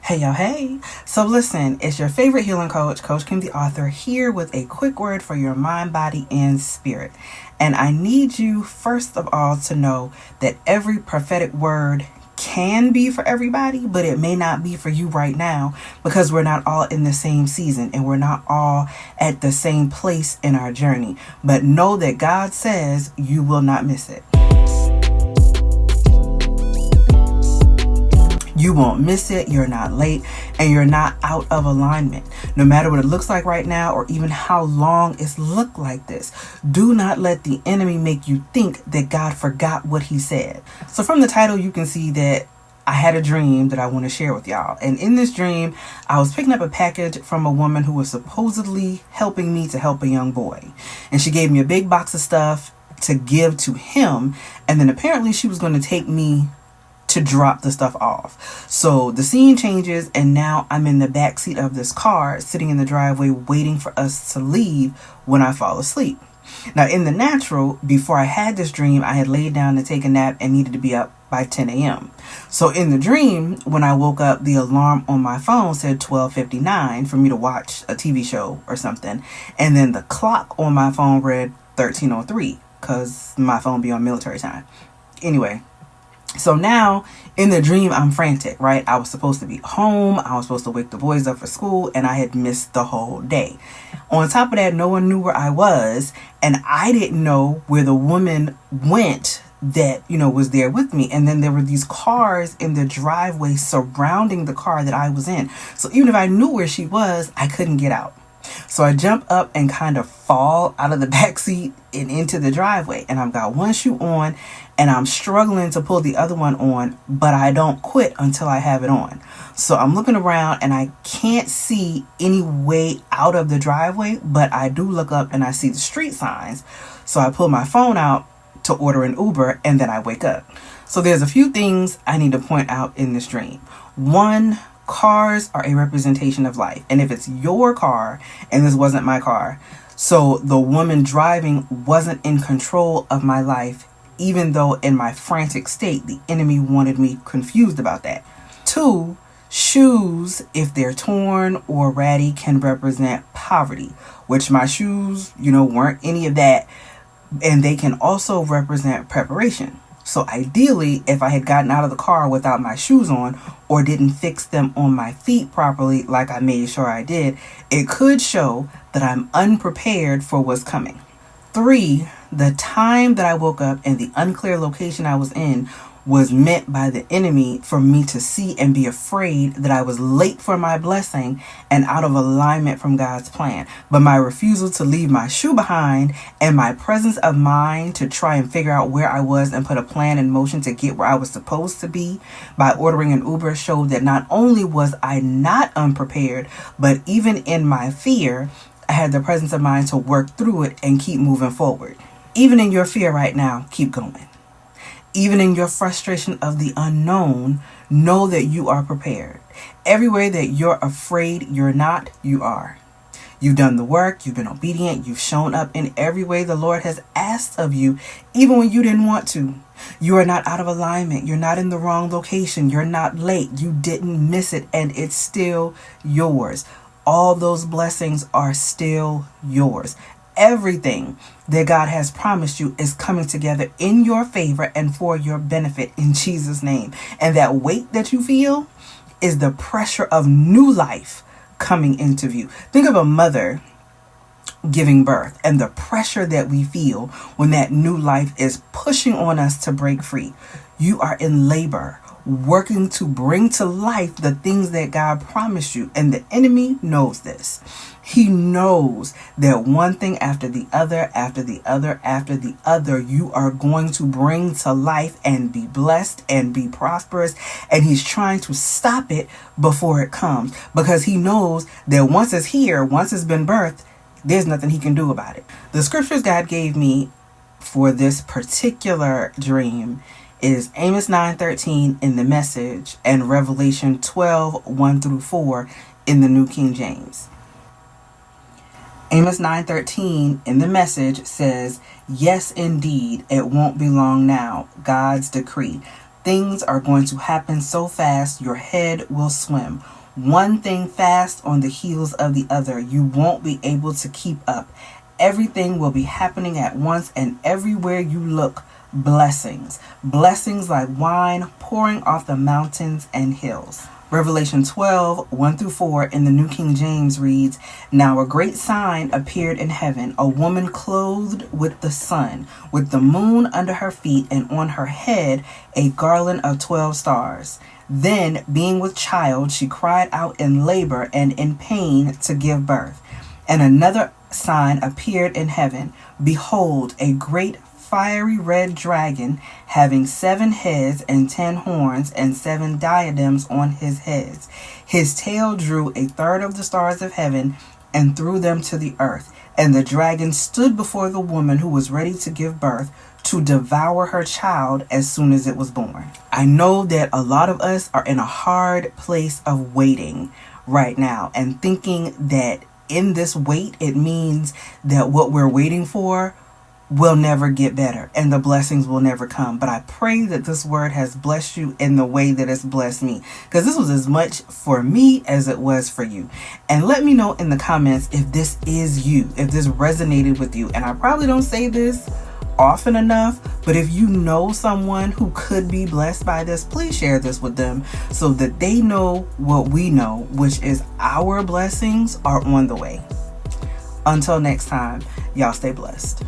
Hey y'all, hey. So listen, it's your favorite healing coach, Coach Kim the author, here with a quick word for your mind, body, and spirit. And I need you, first of all, to know that every prophetic word can be for everybody, but it may not be for you right now because we're not all in the same season and we're not all at the same place in our journey. But know that God says you will not miss it. You won't miss it, you're not late, and you're not out of alignment. No matter what it looks like right now or even how long it's looked like this, do not let the enemy make you think that God forgot what he said. So from the title, you can see that I had a dream that I want to share with y'all. And in this dream, I was picking up a package from a woman who was supposedly helping me to help a young boy. And she gave me a big box of stuff to give to him. And then apparently she was going to take me to drop the stuff off. So the scene changes and now I'm in the back seat of this car sitting in the driveway waiting for us to leave when I fall asleep. Now in the natural, before I had this dream, I had laid down to take a nap and needed to be up by 10 a.m. So in the dream, when I woke up, the alarm on my phone said 12:59 for me to watch a TV show or something. And then the clock on my phone read 13:03 because my phone be on military time. Anyway, so now in the dream, I'm frantic, right? I was supposed to be home. I was supposed to wake the boys up for school and I had missed the whole day. On top of that, no one knew where I was and I didn't know where the woman went that, was there with me. And then there were these cars in the driveway surrounding the car that I was in. So even if I knew where she was, I couldn't get out. So I jump up and kind of fall out of the back seat and into the driveway. And I've got one shoe on and I'm struggling to pull the other one on, but I don't quit until I have it on. So I'm looking around and I can't see any way out of the driveway, but I do look up and I see the street signs. So I pull my phone out to order an Uber and then I wake up. So there's a few things I need to point out in this dream. One, cars are a representation of life. And if it's your car, and this wasn't my car, so the woman driving wasn't in control of my life, even though in my frantic state, the enemy wanted me confused about that. Two, shoes, if they're torn or ratty, can represent poverty, which my shoes, weren't any of that. And they can also represent preparation. So ideally, if I had gotten out of the car without my shoes on or didn't fix them on my feet properly like I made sure I did, it could show that I'm unprepared for what's coming. 3, the time that I woke up and the unclear location I was in was meant by the enemy for me to see and be afraid that I was late for my blessing and out of alignment from God's plan. But my refusal to leave my shoe behind and my presence of mind to try and figure out where I was and put a plan in motion to get where I was supposed to be by ordering an Uber showed that not only was I not unprepared, but even in my fear, I had the presence of mind to work through it and keep moving forward. Even in your fear right now, keep going. Even in your frustration of the unknown, know that you are prepared. Every way that you're afraid you're not, you are. You've done the work, you've been obedient, you've shown up in every way the Lord has asked of you, even when you didn't want to. You are not out of alignment. You're not in the wrong location. You're not late. You didn't miss it, and it's still yours. All those blessings are still yours. Everything that God has promised you is coming together in your favor and for your benefit in Jesus' name. And that weight that you feel is the pressure of new life coming into view. Think of a mother giving birth and the pressure that we feel when that new life is pushing on us to break free. You are in labor, working to bring to life the things that God promised you. And the enemy knows this. He knows that one thing after the other, after the other, after the other, you are going to bring to life and be blessed and be prosperous. And he's trying to stop it before it comes because he knows that once it's here, once it's been birthed, there's nothing he can do about it. The scriptures God gave me for this particular dream is Amos 9:13 in the Message and Revelation 12:1-4 in the New King James. Amos 9:13 in the Message says, "Yes, indeed, it won't be long now. God's decree. Things are going to happen so fast, your head will swim. One thing fast on the heels of the other. You won't be able to keep up. Everything will be happening at once, and everywhere you look, blessings. Blessings like wine pouring off the mountains and hills. Revelation 12, 1-4 in the New King James reads, "Now a great sign appeared in heaven, a woman clothed with the sun, with the moon under her feet, and on her head a garland of 12 stars. Then, being with child, she cried out in labor and in pain to give birth. And another sign appeared in heaven. Behold, a great fiery red dragon, having 7 heads and 10 horns and 7 diadems on his heads. His tail drew 1/3 of the stars of heaven and threw them to the earth. And the dragon stood before the woman who was ready to give birth, to devour her child as soon as it was born." I know that a lot of us are in a hard place of waiting right now and thinking that in this wait, it means that what we're waiting for will never get better and the blessings will never come. But I pray that this word has blessed you in the way that it's blessed me, because this was as much for me as it was for you. And let me know in the comments if this is you, if this resonated with you. And I probably don't say this often enough, but if you know someone who could be blessed by this, please share this with them so that they know what we know, which is our blessings are on the way. Until next time, y'all stay blessed.